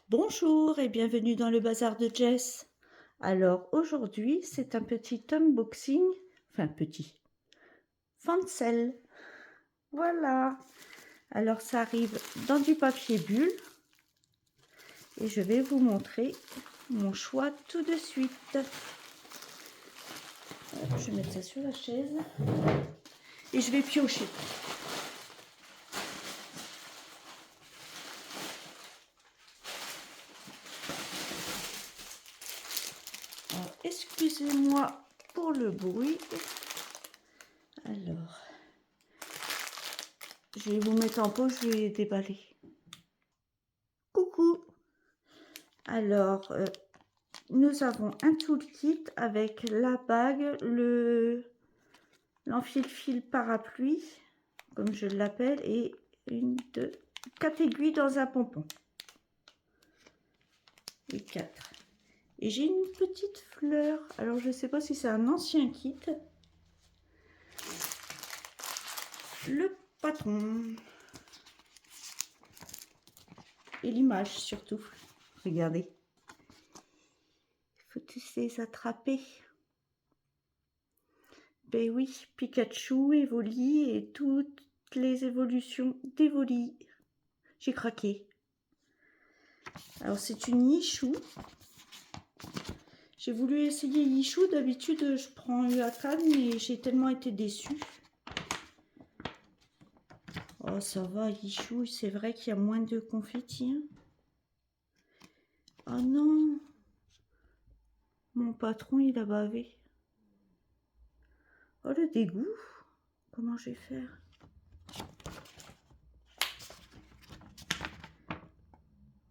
Bonjour et bienvenue dans le bazar de Jess. Alors aujourd'hui, c'est un petit unboxing, enfin petit, fancel. Voilà. Alors ça arrive dans du papier bulle et je vais vous montrer mon choix tout de suite. Je vais mettre ça sur la chaise et je vais piocher. Excusez-moi pour le bruit. Alors, je vais vous mettre en pause, je vais déballer. Coucou. Alors, nous avons un toolkit avec la bague, l'enfile-fil parapluie, comme je l'appelle, et quatre aiguilles dans un pompon. Et 4. Et j'ai une petite fleur. Alors, je ne sais pas si c'est un ancien kit. Le patron. Et l'image, surtout. Regardez. Il faut tous les attraper. Ben oui, Pikachu, Evoli et toutes les évolutions d'Evoli. J'ai craqué. Alors, c'est une Yichou. J'ai voulu essayer Yichou. D'habitude, je prends Uakan, mais j'ai tellement été déçue. Oh, ça va, Yichou. C'est vrai qu'il y a moins de confetti. Oh non. Mon patron, il a bavé. Oh, le dégoût. Comment je vais faire?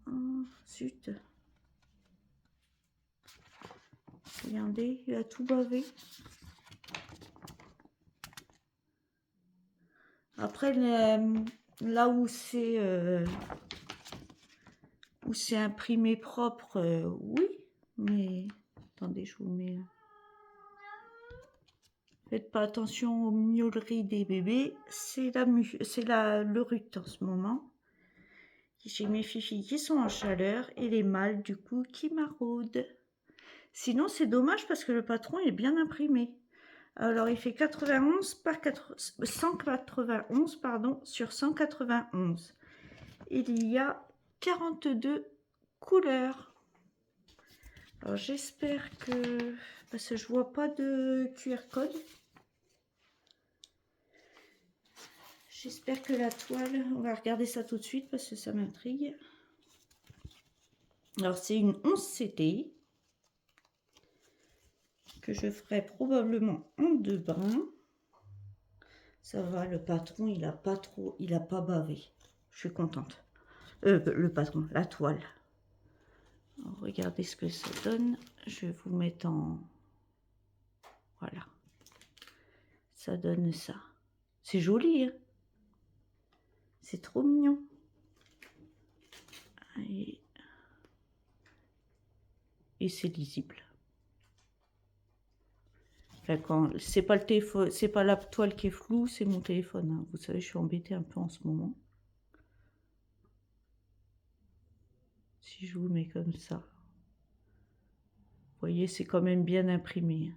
Oh, zut. Regardez, il a tout bavé. Après, là où c'est imprimé propre, oui. Mais, attendez, je vous mets... Faites pas attention aux miauleries des bébés. C'est le rut en ce moment. J'ai mes filles qui sont en chaleur et les mâles, du coup, qui maraudent. Sinon, c'est dommage parce que le patron est bien imprimé. Alors, il fait 91 par 191 pardon, sur 191. Il y a 42 couleurs. Alors, j'espère que... Parce que je vois pas de QR code. J'espère que la toile... On va regarder ça tout de suite parce que ça m'intrigue. Alors, c'est une 11 CT que je ferai probablement en 2 brins. Ça va, le patron, il a pas bavé. Je suis contente. Le patron, la toile. Alors, regardez ce que ça donne. Je vais vous mettre en... Voilà. Ça donne ça. C'est joli, hein? C'est trop mignon. Et c'est lisible. Enfin, quand c'est pas le téléphone, c'est pas la toile qui est floue, c'est mon téléphone. Hein. Vous savez, je suis embêtée un peu en ce moment. Si je vous mets comme ça, vous voyez, c'est quand même bien imprimé.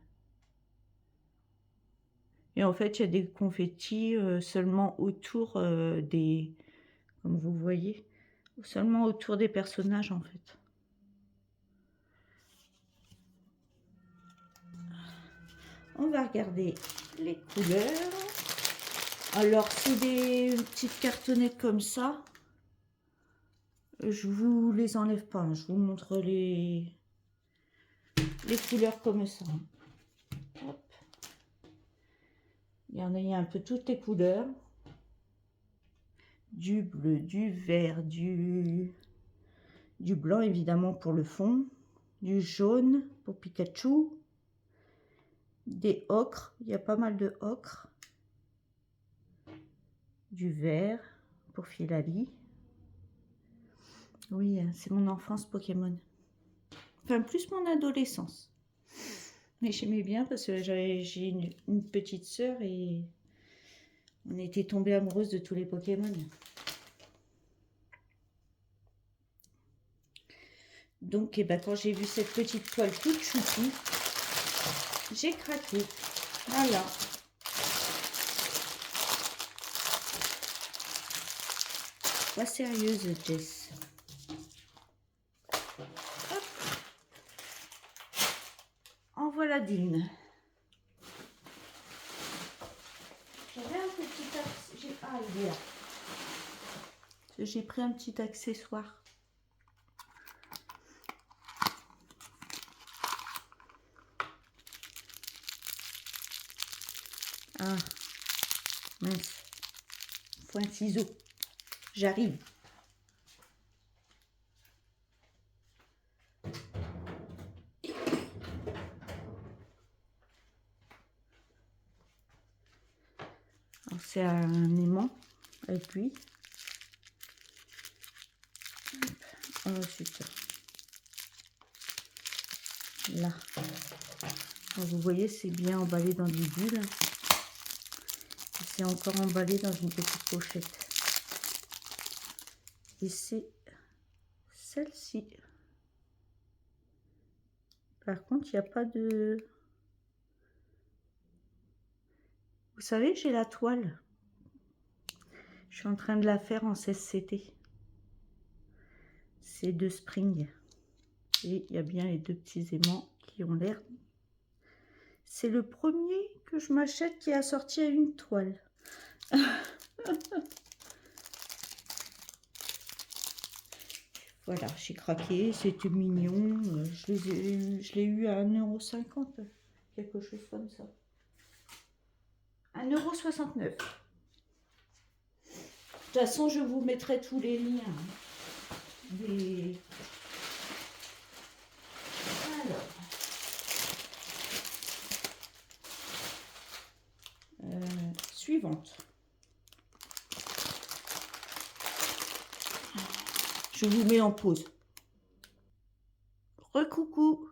Et en fait, il y a des confettis seulement autour des... Comme vous voyez, seulement autour des personnages, en fait. On va regarder les couleurs. Alors, c'est des petites cartonnettes comme ça. Je vous les enlève pas. Hein. Je vous montre les couleurs comme ça. Hop. Il y en a un peu toutes les couleurs. Du bleu, du vert, du blanc évidemment pour le fond. Du jaune pour Pikachu. Des ocres. Il y a pas mal de ocre. Du vert pour Filali. Oui, c'est mon enfance Pokémon. Enfin, plus mon adolescence. Mais j'aimais bien parce que j'ai une petite sœur et on était tombés amoureuses de tous les Pokémon. Donc, quand j'ai vu cette petite toile toute choupie, j'ai craqué. Voilà. Pas sérieuse, Jess. Hop. En voilà d'une. J'avais un petit j'ai pris un petit accessoire. Ah, mince. Faut un ciseau. J'arrive. C'est un aimant avec lui. Ensuite, là. Donc, vous voyez, c'est bien emballé dans des bulles. C'est encore emballé dans une petite pochette. Et c'est celle-ci. Par contre, il n'y a pas de... Vous savez, j'ai la toile. Je suis en train de la faire en 16CT. C'est de Spring. Et il y a bien les deux petits aimants qui ont l'air. C'est le premier que je m'achète qui est assorti à une toile. Voilà, j'ai craqué, c'était mignon. Je l'ai eu à 1,50 €, quelque chose comme ça. 1,69 €. De toute façon, je vous mettrai tous les liens. Alors, suivante. Je vous mets en pause. Recoucou.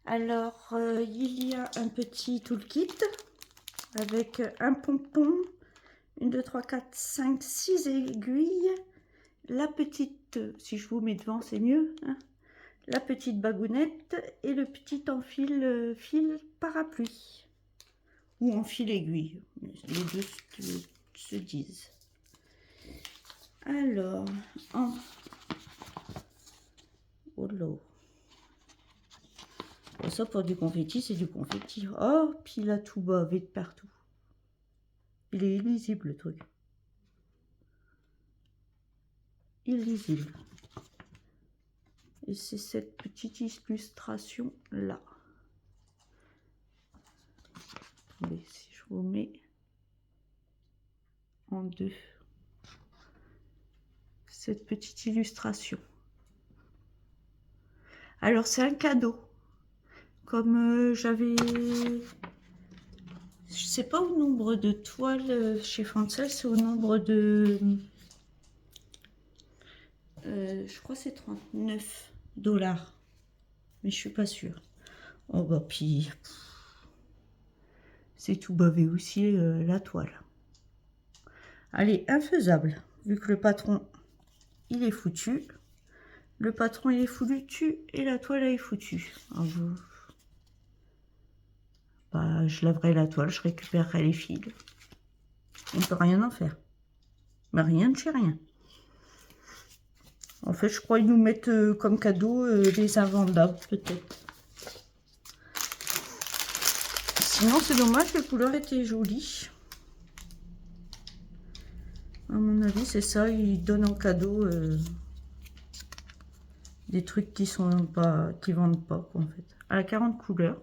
Alors, il y a un petit toolkit avec un pompon, 1, 2, 3, 4, 5, 6 aiguilles. La petite, si je vous mets devant, c'est mieux, hein, la petite bagounette et le petit enfil fil parapluie. Ou en fil aiguille, les deux se disent. Alors, oh là. Bon, ça pour du confetti, c'est du confetti. Oh, puis il a tout bavé de partout. Il est illisible le truc. Illisible. Et c'est cette petite illustration là. Attendez, si je vous mets en deux. Cette petite illustration. Alors c'est un cadeau. Comme j'avais... Je sais pas au nombre de toiles chez Fancel, c'est au nombre de... je crois que c'est 39 $. Mais je suis pas sûre. Oh bah puis... C'est tout bavé aussi la toile. Allez, infaisable. Vu que le patron, il est foutu. Le patron, il est foutu et la toile, elle est foutue. Alors, bah, je laverai la toile, je récupérerai les fils. On ne peut rien en faire. Mais rien de chez rien. En fait, je crois qu'ils nous mettent comme cadeau des invendables, peut-être. Sinon, c'est dommage, les couleurs étaient jolies. À mon avis, c'est ça, ils donnent en cadeau des trucs qui sont pas, qui vendent pas, quoi, en fait. À la 40 couleurs.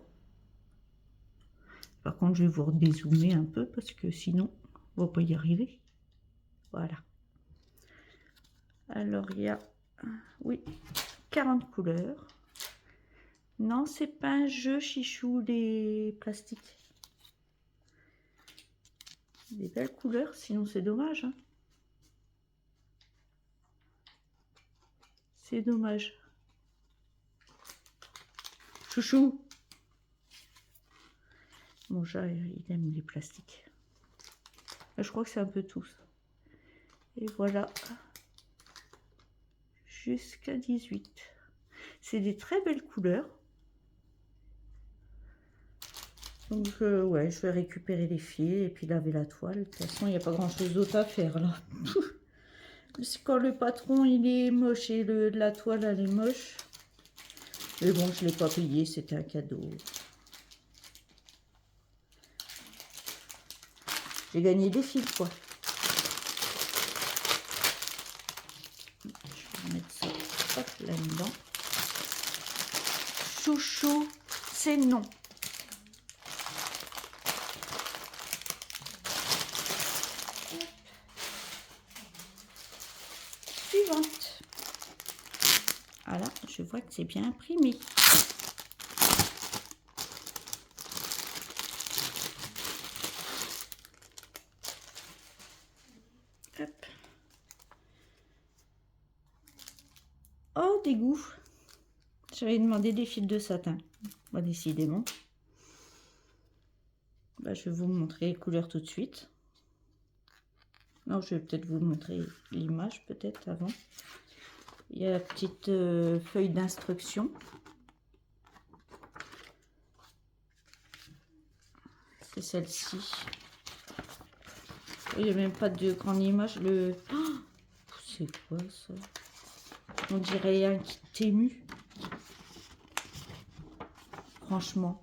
Par contre, je vais vous redézoomer un peu parce que sinon, on va pas y arriver. Voilà. Alors, il y a, oui, 40 couleurs. Non, c'est pas un jeu chichou, les plastiques. Des belles couleurs, sinon c'est dommage. Hein. C'est dommage. Chouchou. Bon, il aime les plastiques. Je crois que c'est un peu tous. Et voilà. Jusqu'à 18. C'est des très belles couleurs. Donc ouais, je vais récupérer les fils et puis laver la toile. De toute façon, il n'y a pas grand chose d'autre à faire là. C'est quand le patron il est moche et la toile elle est moche. Mais bon, je ne l'ai pas payé, c'était un cadeau. J'ai gagné des fils quoi. Je vais mettre ça là-dedans. Chouchou, c'est non. Suivante. Voilà, je vois que c'est bien imprimé. Hop. Oh, dégoût. J'avais demandé des fils de satin. Bah, décidément. Bah, je vais vous montrer les couleurs tout de suite. Non, je vais peut-être vous montrer l'image peut-être avant. Il y a la petite feuille d'instruction. C'est celle-ci. Il n'y a même pas de grande image. Oh, c'est quoi ça? On dirait un kit Temu. Franchement.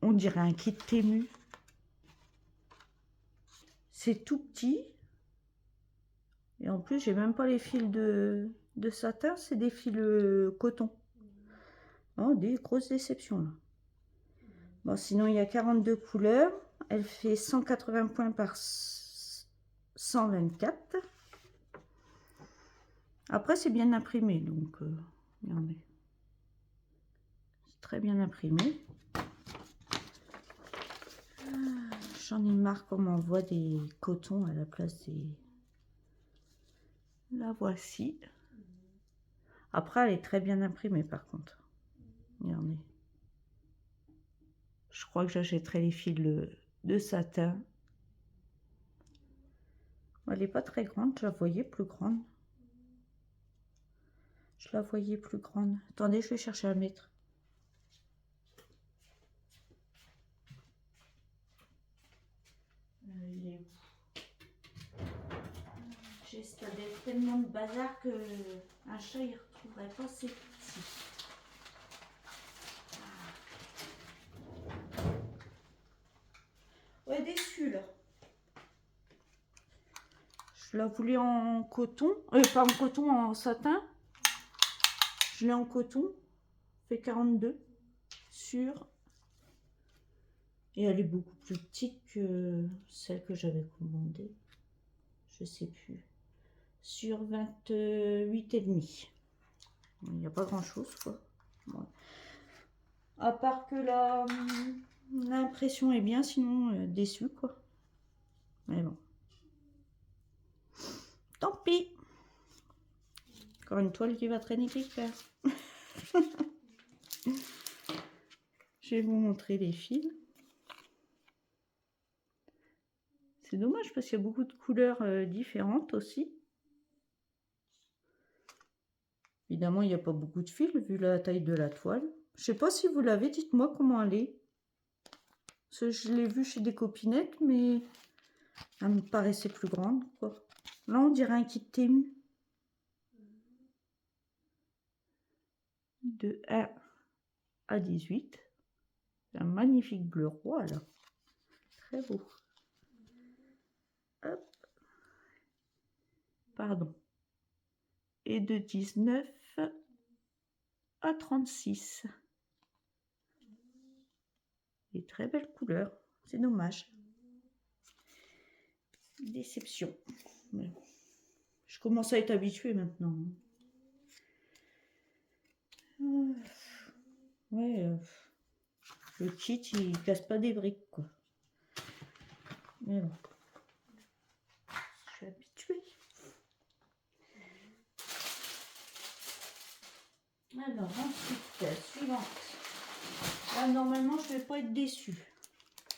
On dirait un kit Temu. C'est tout petit. Et en plus, j'ai même pas les fils de satin. C'est des fils coton. Oh, des grosses déceptions là. Bon, sinon, il y a 42 couleurs. Elle fait 180 points par 124. Après, c'est bien imprimé. Donc, regardez. C'est très bien imprimé. J'en ai marre qu'on m'envoie des cotons à la place des... La voici. Après, elle est très bien imprimée par contre. Regardez. Je crois que j'achèterai les fils de satin. Elle n'est pas très grande, je la voyais plus grande. Je la voyais plus grande. Attendez, je vais chercher à mettre. J'ai tellement de bazar que un chat il retrouverait pas ses petits. Ouais, déçue là. Je la voulais en coton, pas en coton, en satin. Je l'ai en coton, fait 42 sur. Et elle est beaucoup plus petite que celle que j'avais commandée. Je sais plus. Sur 28,5. Il n'y a pas grand chose quoi. Ouais. À part que l'impression est bien, sinon déçu quoi. Mais bon. Tant pis. Encore une toile qui va traîner quelque part. Je vais vous montrer les fils. C'est dommage parce qu'il y a beaucoup de couleurs différentes aussi. Évidemment, il n'y a pas beaucoup de fils vu la taille de la toile. Je sais pas si vous l'avez, dites-moi comment elle est. Parce que je l'ai vue chez des copinettes, mais elle me paraissait plus grande, quoi. Là, on dirait un kit Temu. De 1 à 18. Un magnifique bleu roi, là. Très beau. Hop. Pardon. Et de 19 à 36. Des très belles couleurs. C'est dommage. Déception. Ouais. Je commence à être habituée maintenant. Ouais, le kit il casse pas des briques quoi. Mais bon, je suis habituée. Alors ensuite, suivante. Là, normalement je vais pas être déçue.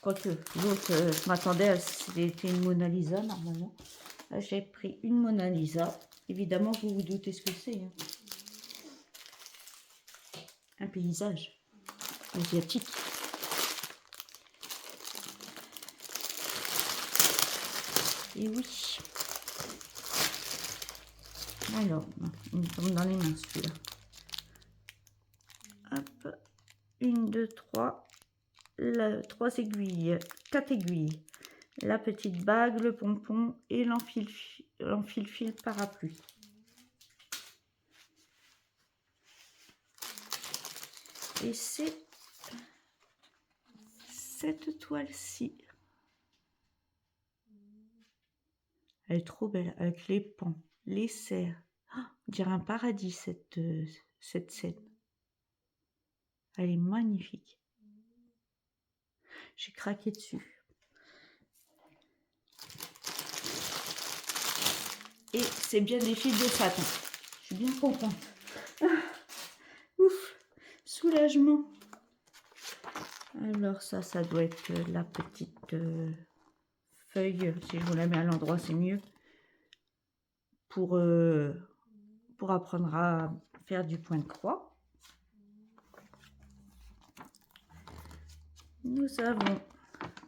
Quoique, l'autre, je m'attendais à c'était une Mona Lisa normalement. Là j'ai pris une Mona Lisa. Évidemment vous vous doutez ce que c'est. Hein. un paysage asiatique. Et oui. Alors, il me tombe dans les mains celui-là. Hop, 1, 2, 3, 3 aiguilles, 4 aiguilles, la petite bague, le pompon et l'enfile-fil parapluie. Et c'est cette toile-ci. Elle est trop belle, avec les pans, les cerfs. Oh, on dirait un paradis, cette scène. Elle est magnifique. J'ai craqué dessus. Et c'est bien des fils de satin. Je suis bien contente. Ah, ouf, soulagement. Alors ça doit être la petite feuille. Si je vous la mets à l'endroit, c'est mieux. Pour apprendre à faire du point de croix. Nous avons...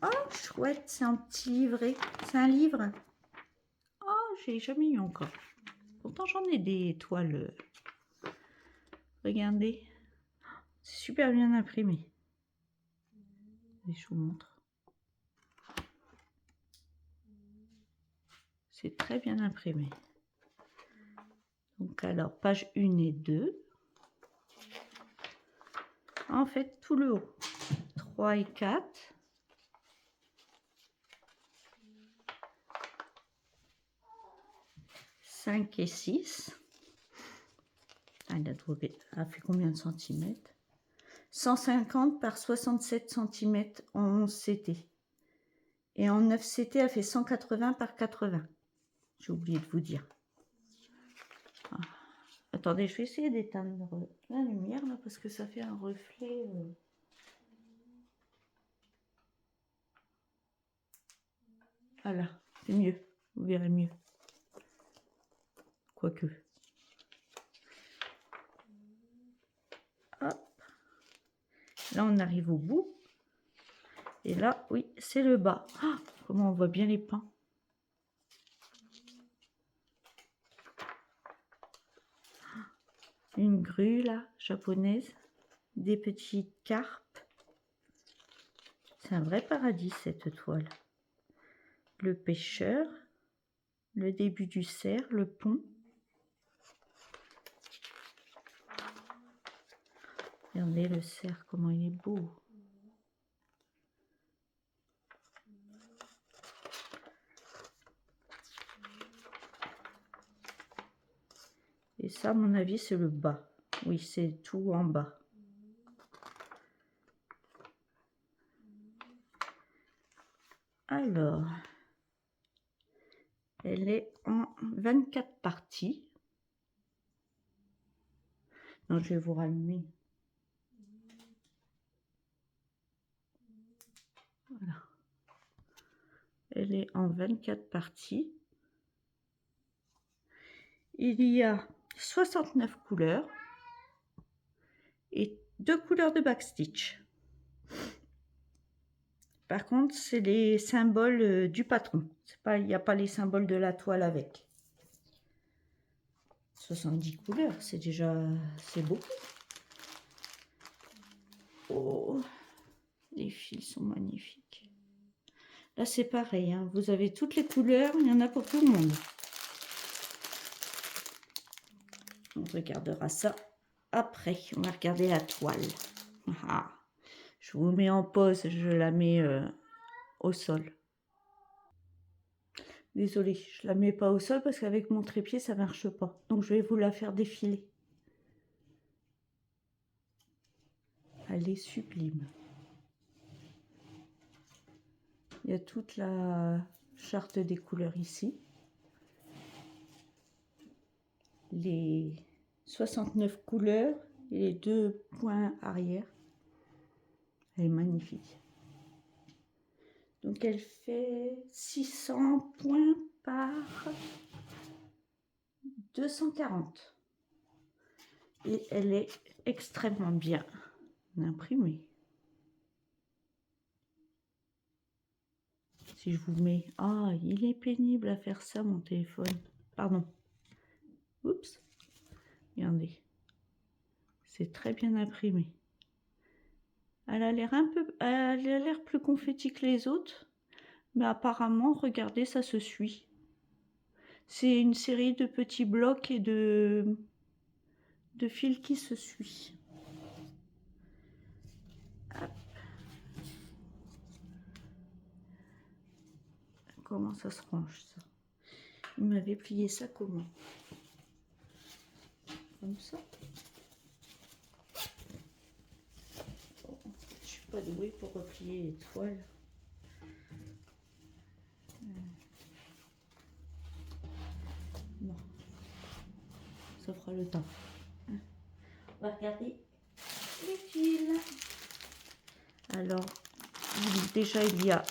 Oh, chouette, c'est un petit livret. C'est un livre. Oh, j'ai jamais eu encore. Pourtant, j'en ai des toiles. Regardez. C'est super bien imprimé. Et je vous montre. C'est très bien imprimé. Donc, alors, page 1 et 2. En fait, tout le haut. 3 et 4. 5 et 6. Elle a fait combien de centimètres? 150 par 67 cm en 11 CT. Et en 9 CT, elle fait 180 par 80. J'ai oublié de vous dire. Ah. Attendez, je vais essayer d'éteindre la lumière là parce que ça fait un reflet. Voilà, c'est mieux. Vous verrez mieux. Quoique. Hop. Là, on arrive au bout. Et là, oui, c'est le bas. Ah, comment on voit bien les pans. Une grue, là, japonaise. Des petites carpes. C'est un vrai paradis, cette toile. Le pêcheur. Le début du cerf, le pont. Regardez le cerf, comment il est beau. Et ça, à mon avis, c'est le bas. Oui, c'est tout en bas. Alors, elle est en 24 parties. Non, je vais vous rallumer. Voilà. Elle est en 24 parties. Il y a 69 couleurs et 2 couleurs de backstitch. Par contre, c'est les symboles du patron. Il n'y a pas les symboles de la toile avec. 70 couleurs, c'est beaucoup. Oh, les fils sont magnifiques. Là, c'est pareil, hein. Vous avez toutes les couleurs, il y en a pour tout le monde. On regardera ça après. On va regarder la toile. Ah, je vous mets en pause, je la mets au sol. Désolée, je la mets pas au sol parce qu'avec mon trépied, ça marche pas. Donc, je vais vous la faire défiler. Elle est sublime. Il y a toute la charte des couleurs ici. Les 69 couleurs et les 2 points arrière. Elle est magnifique. Donc elle fait 600 points par 240. Et elle est extrêmement bien imprimée. Si je vous mets... Ah, il est pénible à faire ça, mon téléphone. Pardon. Oups. Regardez. C'est très bien imprimé. Elle a l'air elle a l'air plus confetti que les autres. Mais apparemment, regardez, ça se suit. C'est une série de petits blocs et de fils qui se suit. Hop. Comment ça se range, ça? Il m'avait plié ça comment? Comme ça. Bon, je suis pas douée pour replier les toiles. Non. Ça fera le temps. On va regarder les fils. Alors, déjà, il y a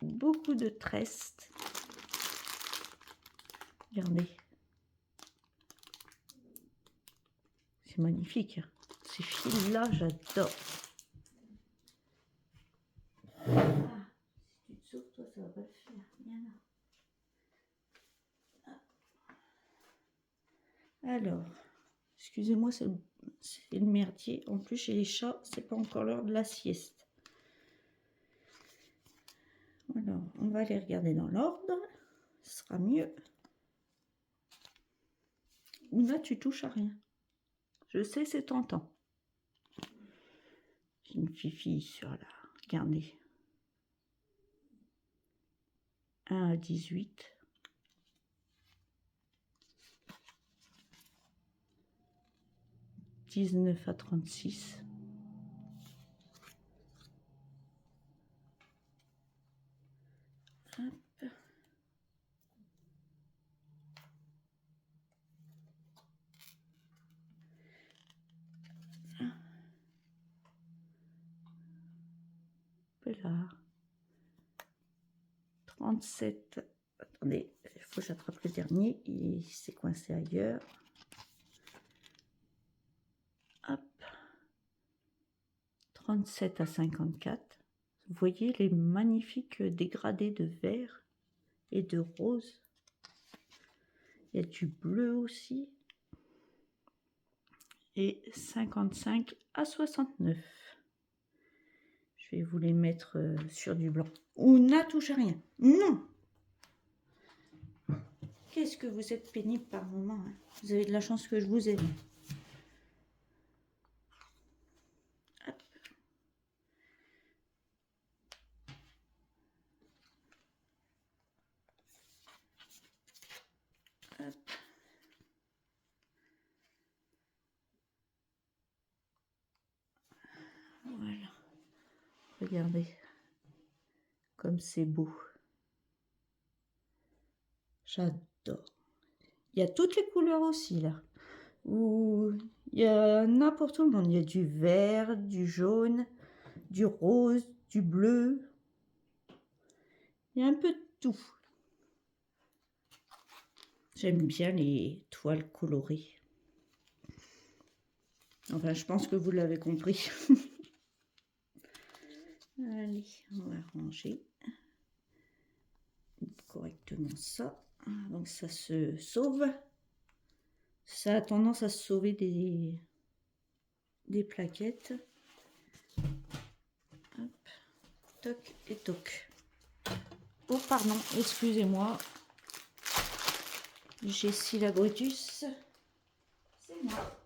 beaucoup de tresses. Regardez. C'est magnifique. Ces fils-là, j'adore. Ah, si tu te sauves, toi, ça va pas le faire. Viens là. Alors, excusez-moi, c'est le merdier. En plus, chez les chats, c'est pas encore l'heure de la sieste. Alors, on va les regarder dans l'ordre. Ce sera mieux. Là, tu touches à rien. Je sais, c'est tentant. J'ai une fifille sur là. Regardez. 1 à 18. 19 à 36. Hop. Là. 37. Attendez, il faut que j'attrape le dernier. Il s'est coincé ailleurs. Hop. 37 à 54. Vous voyez les magnifiques dégradés de vert et de rose. Il y a du bleu aussi. Et 55 à 69. Je vais vous les mettre sur du blanc. Ouna touche à rien. Non. Qu'est-ce que vous êtes pénible par moment. Hein. Vous avez de la chance que je vous aime. Hop. Hop. Voilà. Regardez. Comme c'est beau. J'adore. Il y a toutes les couleurs aussi là. Il y en a pour tout le monde. Il y a du vert, du jaune, du rose, du bleu. Il y a un peu de tout. J'aime bien les toiles colorées. Enfin, je pense que vous l'avez compris. Allez, on va ranger correctement ça. Donc ça se sauve. Ça a tendance à se sauver des plaquettes. Hop. Toc et toc. Oh pardon, excusez-moi. J'ai Scylla Brutus. C'est moi.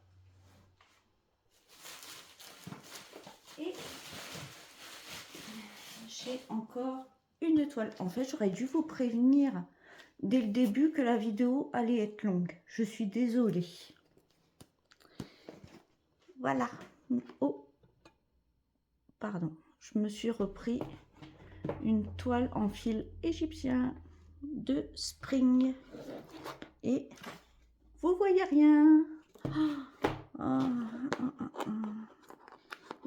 Et j'ai encore une toile. En fait, j'aurais dû vous prévenir dès le début que la vidéo allait être longue. Je suis désolée. Voilà. Oh, pardon. Je me suis repris une toile en fil égyptien de Spring. Et vous voyez rien.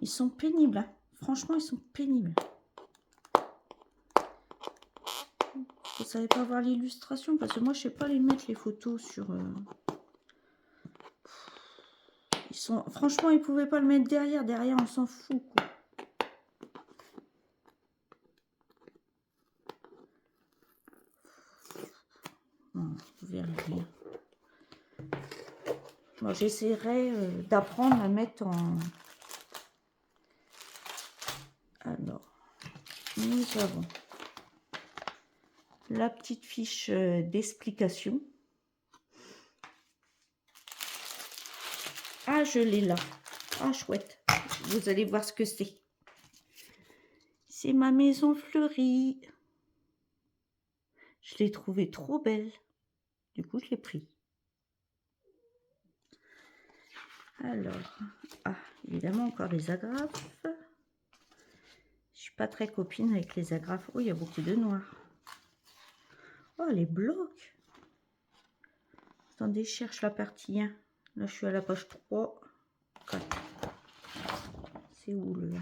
Ils sont pénibles. Hein. Franchement, ils sont pénibles. Vous savez pas voir l'illustration parce que moi, je sais pas les mettre les photos sur... Franchement, ils pouvaient pas le mettre derrière. Derrière, on s'en fout, quoi. Non, vous verrez rien. Bon, j'essaierai d'apprendre à mettre en... Alors, nous avons la petite fiche d'explication. Ah, je l'ai là. Ah, chouette. Vous allez voir ce que c'est. C'est ma maison fleurie. Je l'ai trouvée trop belle. Du coup, je l'ai pris. Alors, ah, évidemment, encore les agrafes. Je suis pas très copine avec les agrafes. Oh, il y a beaucoup de noir. Oh, les blocs. Attendez, je cherche la partie 1. Là, je suis à la page 3. 4. C'est où le...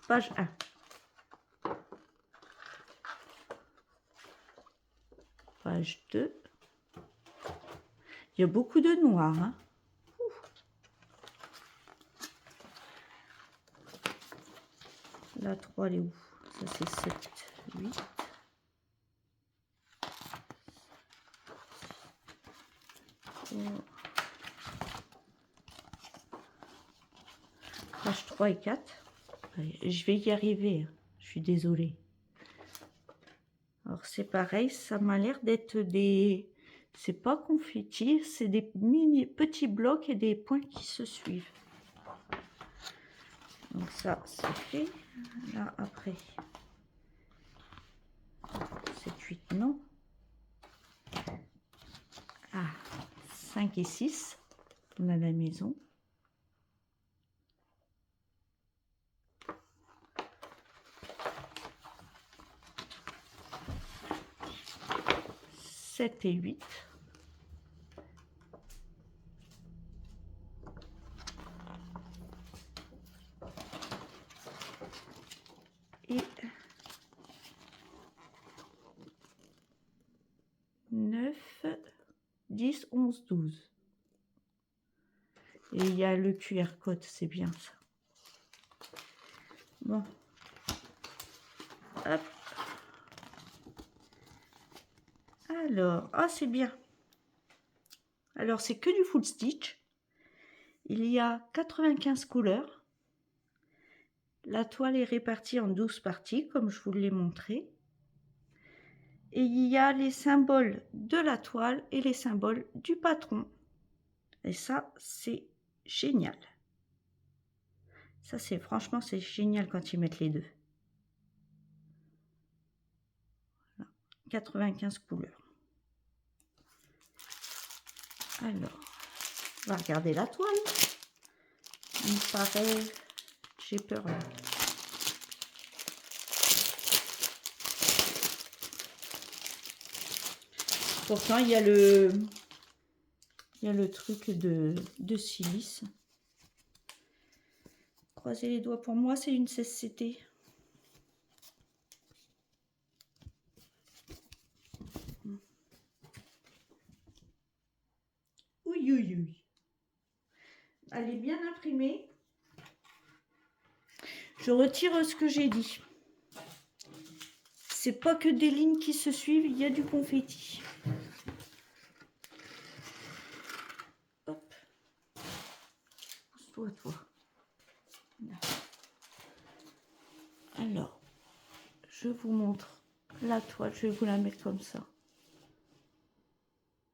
Page 1. Page 2. Il y a beaucoup de noir. Hein. La 3, elle est où? Ça, c'est 7, 8. Page 3 et 4. Je vais y arriver. Je suis désolée. Alors, c'est pareil. Ça m'a l'air d'être des... C'est pas confetti. C'est des petits blocs et des points qui se suivent. Donc ça, c'est fait. Là, après. 7, 8, non. Ah, 5 et 6. On a la maison. 7 et 8. Et 9, 10, 11, 12. Et il y a le QR code, c'est bien ça. Bon. Hop. Alors, ah, c'est bien. Alors, c'est que du full stitch. Il y a 95 couleurs. La toile est répartie en 12 parties, comme je vous l'ai montré. Et il y a les symboles de la toile et les symboles du patron. Et ça, c'est génial. Ça, c'est franchement, c'est génial quand ils mettent les deux. Voilà. 95 couleurs. Alors, on va regarder la toile. Il me paraît... J'ai peur. Là. Pourtant, il y a le truc de silice. Croisez les doigts pour moi, c'est une CCT. Oui, oui, oui. Elle est bien imprimée. Je retire ce que j'ai dit. C'est pas que des lignes qui se suivent, il y a du confetti. Hop. Pousse-toi, toi. Alors, je vous montre la toile. Je vais vous la mettre comme ça.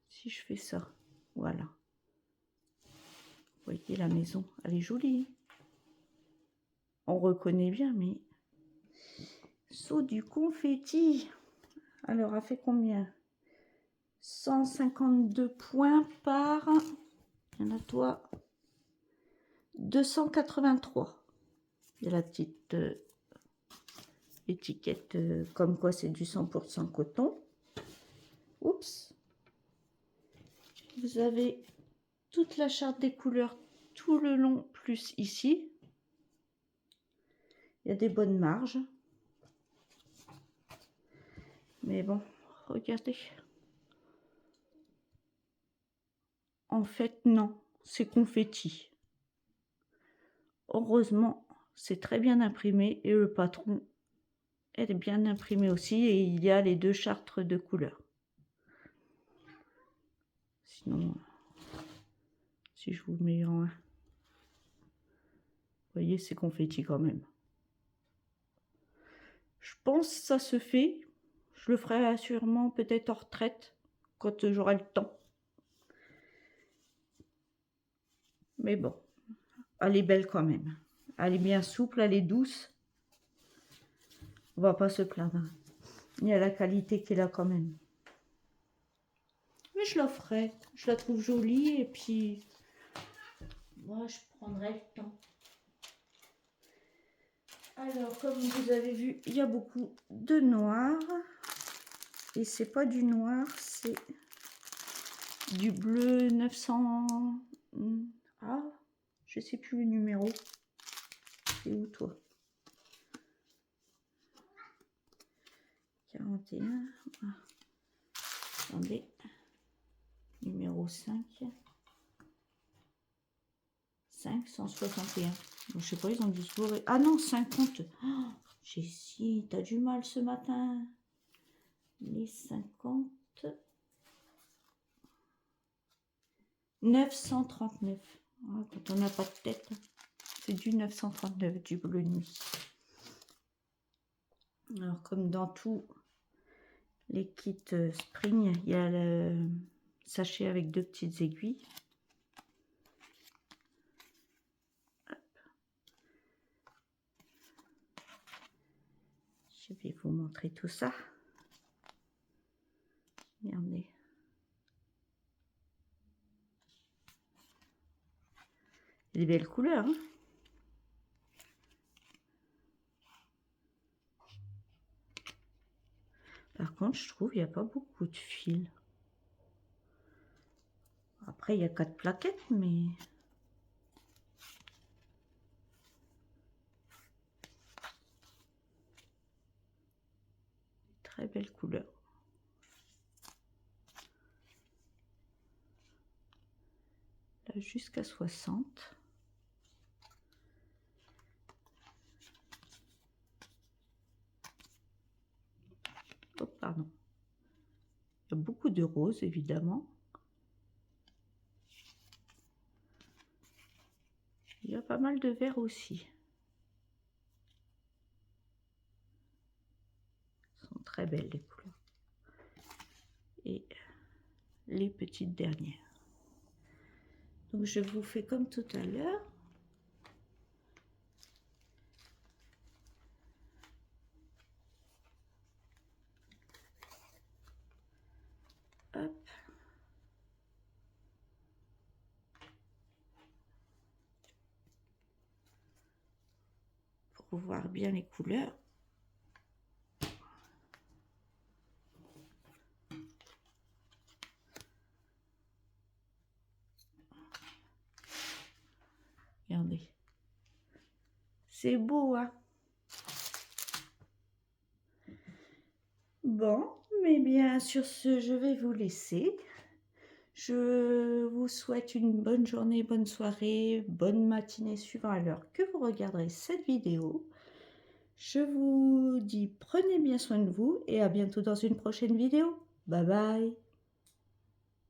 Si je fais ça, voilà. Vous voyez la maison, elle est jolie. On reconnaît bien, mais... Saut du confetti. Alors, elle fait combien? 152 points par... Il y en a toi. 283. Il y a la petite étiquette comme quoi c'est du 100% coton. Oups. Vous avez toute la charte des couleurs tout le long, plus ici. Il y a des bonnes marges. Mais bon, regardez. En fait, non, c'est confetti. Heureusement, c'est très bien imprimé et le patron est bien imprimé aussi et il y a les 2 chartres de couleur. Sinon, si je vous mets en... Vous voyez, c'est confetti quand même. Je pense que ça se fait. Je le ferai sûrement peut-être en retraite, quand j'aurai le temps. Mais bon, elle est belle quand même. Elle est bien souple, elle est douce. On va pas se plaindre. Il y a la qualité qu'elle a quand même. Mais je la ferai. Je la trouve jolie et puis... moi, je prendrai le temps. Alors, comme vous avez vu, il y a beaucoup de noir. Et c'est pas du noir, c'est du bleu 900... Ah, je sais plus le numéro. C'est où, toi? 41. Ah. Attendez. Numéro 5. 561. Bon, je sais pas, ils ont dû se bourrer. Ah non, 50. Oh, Jessie, t'as du mal ce matin. Les 50. 939. Ah, quand on n'a pas de tête, c'est du 939, du bleu nuit. Alors, comme dans tous les kits Spring, il y a le sachet avec 2 petites aiguilles. Hop. Je vais vous montrer tout ça. Regardez. Des belles couleurs, hein. Par contre, je trouve il n'y a pas beaucoup de fils. Après, il y a 4 plaquettes, mais... très belle couleur. Là, jusqu'à 60. Oh, pardon. Il y a beaucoup de roses, évidemment. Il y a pas mal de verts aussi. Elles sont très belles, les couleurs. Et les petites dernières. Donc, je vous fais comme tout à l'heure. Hop. Pour voir bien les couleurs. Regardez. C'est beau, hein? Bon, mais bien sur ce, je vais vous laisser. Je vous souhaite une bonne journée, bonne soirée, bonne matinée suivant à l'heure que vous regarderez cette vidéo. Je vous dis prenez bien soin de vous et à bientôt dans une prochaine vidéo. Bye bye.